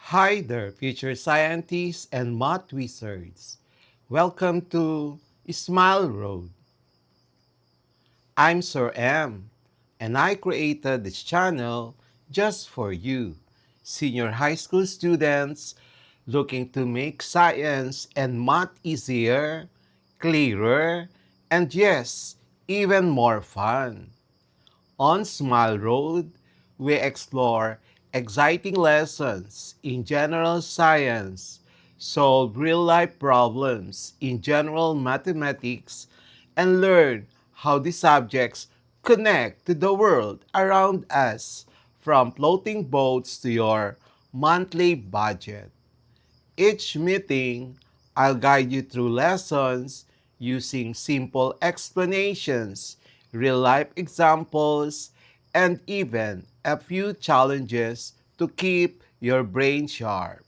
Hi there, future scientists and math wizards. Welcome to Smile Road. I'm Sir M, and I created this channel just for you, senior high school students looking to make science and math easier, clearer, and yes, even more fun. On Smile Road, we explore exciting lessons in general science, solve real life problems in general mathematics, and learn how these subjects connect to the world around us, from floating boats to your monthly budget. Each meeting, I'll guide you through lessons using simple explanations, real life examples, and even a few challenges to keep your brain sharp.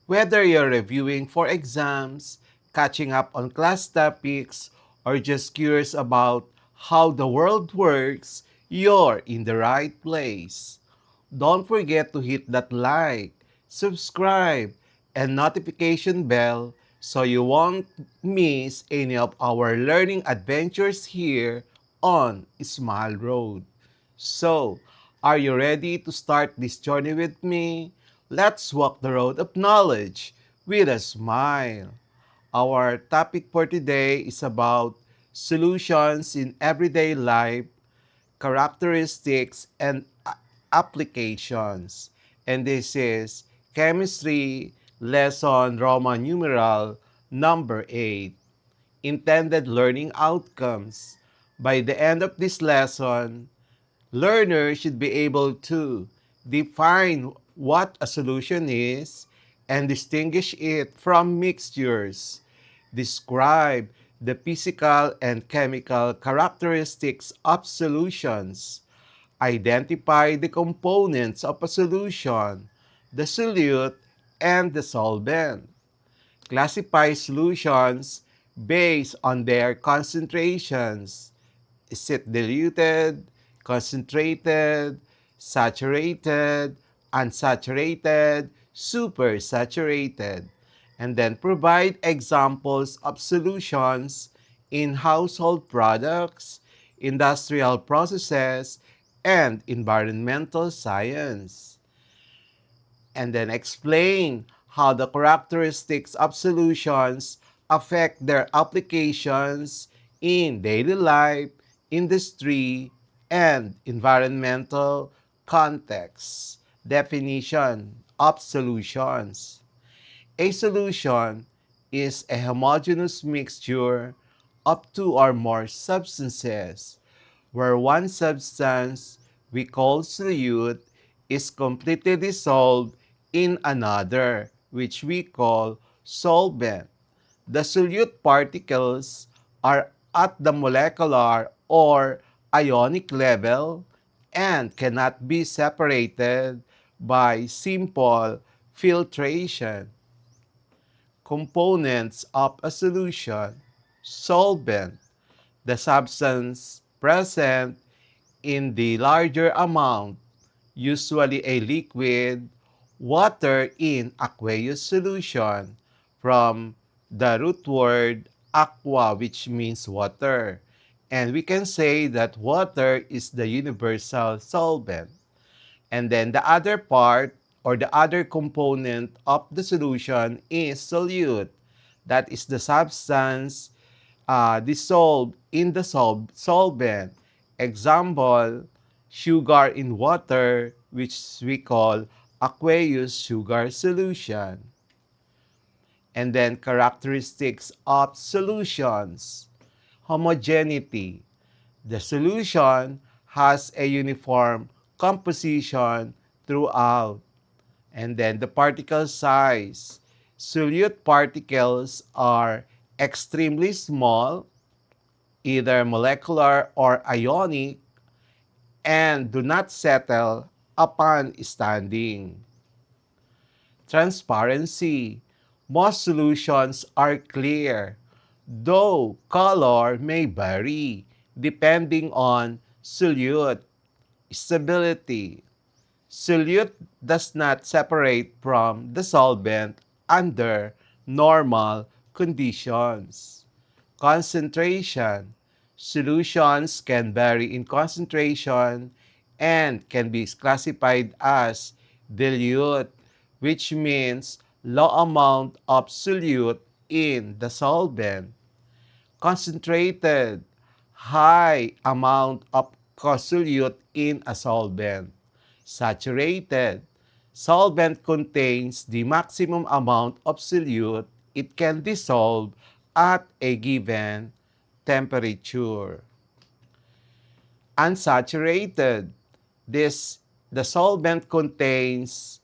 Whether you're reviewing for exams, catching up on class topics, or just curious about how the world works, you're in the right place. Don't forget to hit that like, subscribe, and notification bell so you won't miss any of our learning adventures here on Smile Road. So, are you ready to start this journey with me? Let's walk the road of knowledge with a smile. Our topic for today is about solutions in everyday life, characteristics, and applications. And this is Chemistry Lesson Roman numeral number 8, Intended Learning Outcomes. By the end of this lesson, learners should be able to define what a solution is and distinguish it from mixtures, describe the physical and chemical characteristics of solutions, identify the components of a solution, the solute, and the solvent, classify solutions based on their concentrations. Is it diluted, concentrated, saturated, unsaturated, supersaturated? And then provide examples of solutions in household products, industrial processes, and environmental science. And then explain how the characteristics of solutions affect their applications in daily life, industry, and environmental contexts. Definition of solutions. A solution is a homogeneous mixture of two or more substances, where one substance we call solute is completely dissolved in another, which we call solvent. The solute particles are at the molecular or ionic level and cannot be separated by simple filtration. Components of a solution: solvent, the substance present in the larger amount, usually a liquid, water in aqueous solution, from the root word aqua, which means water. And we can say that water is the universal solvent. And then the other part or the other component of the solution is solute. That is the substance dissolved in the solvent. Example, sugar in water, which we call aqueous sugar solution. And then characteristics of solutions. Homogeneity. The solution has a uniform composition throughout. And then the particle size. Solute particles are extremely small, either molecular or ionic, and do not settle upon standing. Transparency. Most solutions are clear, though color may vary depending on solute. Stability. Solute does not separate from the solvent under normal conditions. Concentration. Solutions can vary in concentration and can be classified as dilute, which means low amount of solute in the solvent. Concentrated, high amount of solute in a solvent. Saturated, solvent contains the maximum amount of solute it can dissolve at a given temperature. Unsaturated, this the solvent contains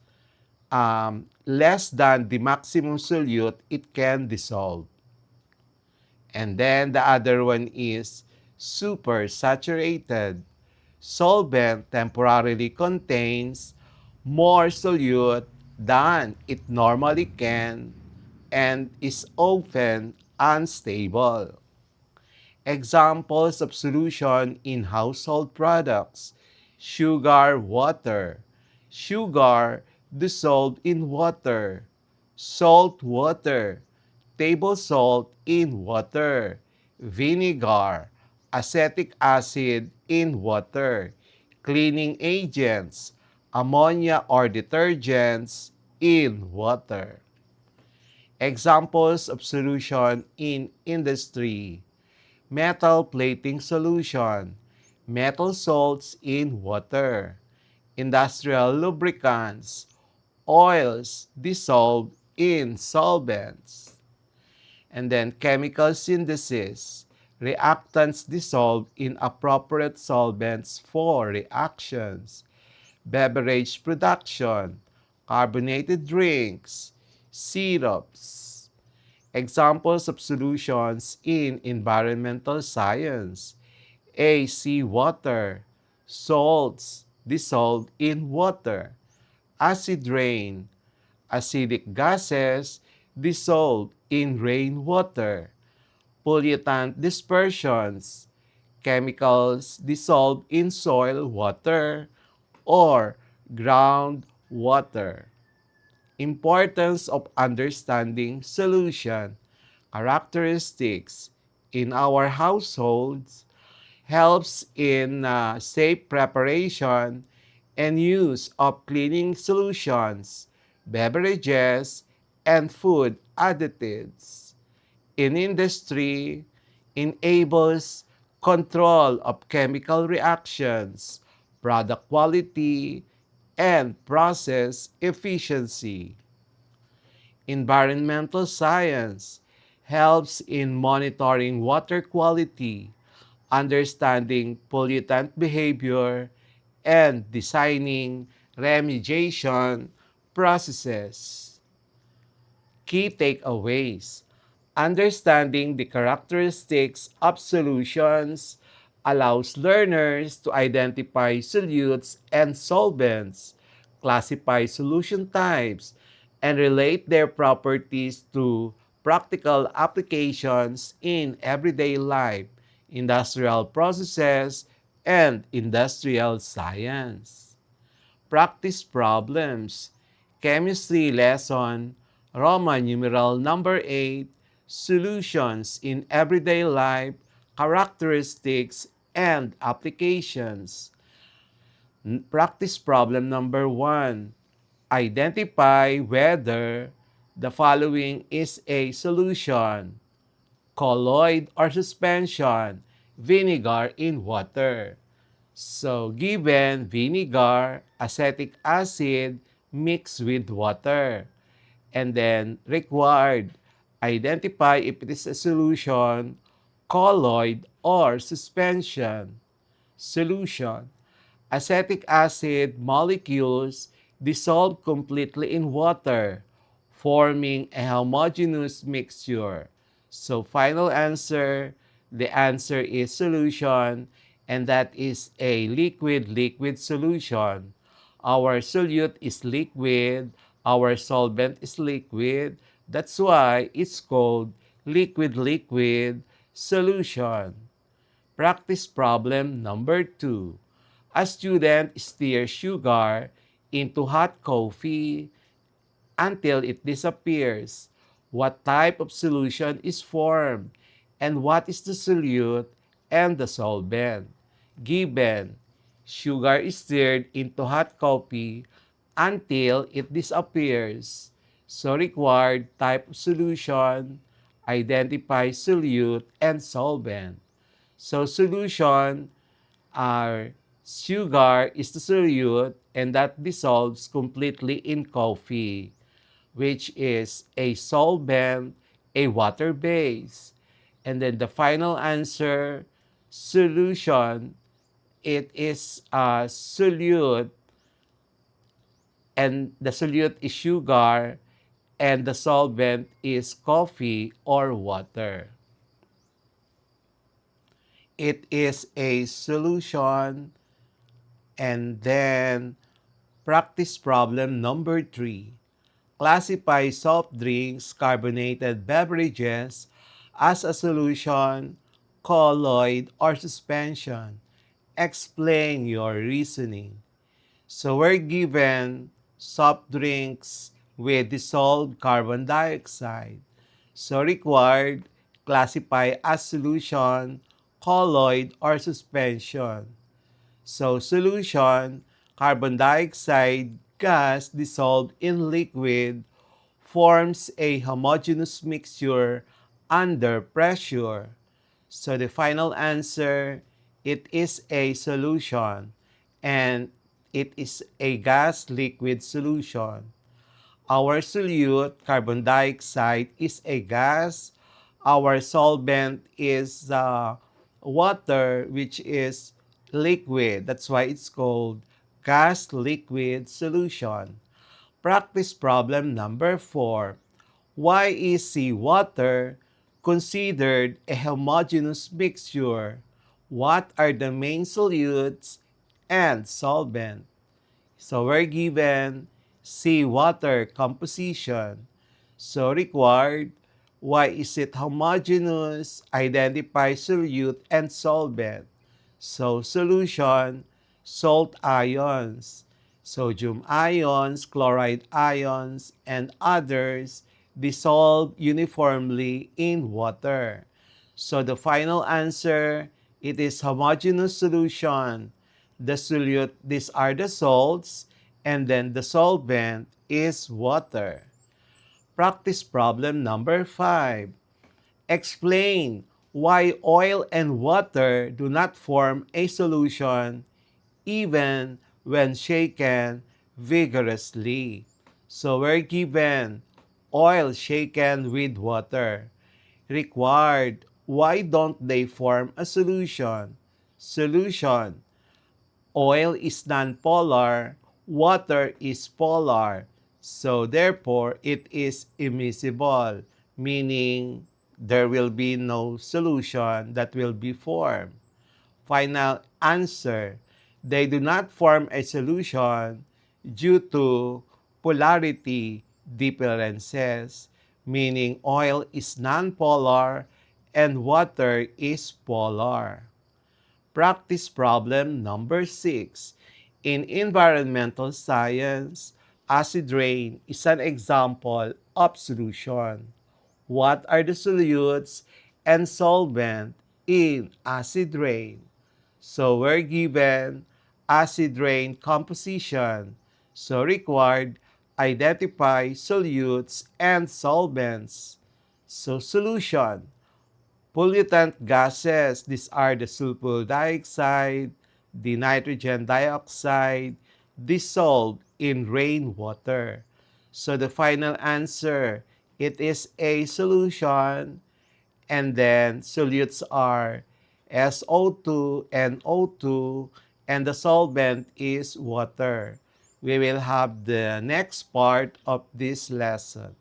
less than the maximum solute it can dissolve. And then the other one is supersaturated. Solvent temporarily contains more solute than it normally can and is often unstable. Examples of solution in household products: sugar, water, sugar dissolved in water, salt water, table salt in water, vinegar, acetic acid in water, cleaning agents, ammonia or detergents in water. Examples of solution in industry: metal plating solution, metal salts in water, industrial lubricants, oils dissolved in solvents. And then chemical synthesis, reactants dissolved in appropriate solvents for reactions. Beverage production, carbonated drinks, syrups. Examples of solutions in environmental science: AC water, salts dissolved in water, acid rain, acidic gases dissolved in rainwater, pollutant dispersions, chemicals dissolved in soil water or groundwater. Importance of understanding solution characteristics in our households helps in safe preparation and use of cleaning solutions, beverages, and food additives. In industry, enables control of chemical reactions, product quality, and process efficiency. Environmental science helps in monitoring water quality, understanding pollutant behavior, and designing remediation processes. Key takeaways: understanding the characteristics of solutions allows learners to identify solutes and solvents, classify solution types, and relate their properties to practical applications in everyday life, industrial processes, and industrial science. Practice problems. Chemistry lesson, Roman numeral number 8, solutions in everyday life, characteristics, and applications. Practice problem number 1. Identify whether the following is a solution: colloid or suspension, vinegar in water. So, given vinegar, acetic acid mixed with water. And then, required, identify if it is a solution, colloid, or suspension. Solution: acetic acid molecules dissolve completely in water, forming a homogeneous mixture. So final answer, the answer is solution, and that is a liquid-liquid solution. Our solute is liquid, our solvent is liquid. That's why it's called liquid-liquid solution. Practice problem number 2. A student stirs sugar into hot coffee until it disappears. What type of solution is formed? And what is the solute and the solvent? Given, sugar is stirred into hot coffee until it disappears. So required type of solution, identify solute and solvent. So solution are sugar is the solute and that dissolves completely in coffee, which is a solvent, a water base. And then the final answer, solution, it is a solute, and the solute is sugar, and the solvent is coffee or water. It is a solution. And then practice problem number 3. Classify soft drinks, carbonated beverages as a solution, colloid, or suspension. Explain your reasoning. So we're given soft drinks with dissolved carbon dioxide. So required, classify as solution, colloid, or suspension. So solution, carbon dioxide gas dissolved in liquid forms a homogeneous mixture under pressure. So the final answer, it is a solution and it is a gas liquid solution. Our solute, carbon dioxide, is a gas. Our solvent is water, which is liquid. That's why it's called gas liquid solution. Practice problem number 4. Why is seawater considered a homogeneous mixture? What are the main solutes and solvent? So we're given seawater composition. So required, why is it homogeneous? Identify solute and solvent. So solution, salt ions, sodium ions, chloride ions, and others dissolve uniformly in water. So the final answer, it is homogeneous solution. The solute, these are the salts, and then the solvent is water. Practice problem number 5. Explain why oil and water do not form a solution even when shaken vigorously. So we're given oil shaken with water. Required, why don't they form a solution? Solution, oil is nonpolar, water is polar. So therefore, it is immiscible, meaning there will be no solution that will be formed. Final answer, they do not form a solution due to polarity differences, meaning oil is nonpolar and water is polar. Practice problem number 6. In environmental science, acid rain is an example of solution. What are the solutes and solvent in acid rain? So we're given acid rain composition. So required, identify solutes and solvents. So solution, pollutant gases, these are the sulfur dioxide, the nitrogen dioxide, dissolved in rainwater. So the final answer, it is a solution, and then solutes are SO2 and O2, and the solvent is water. We will have the next part of this lesson.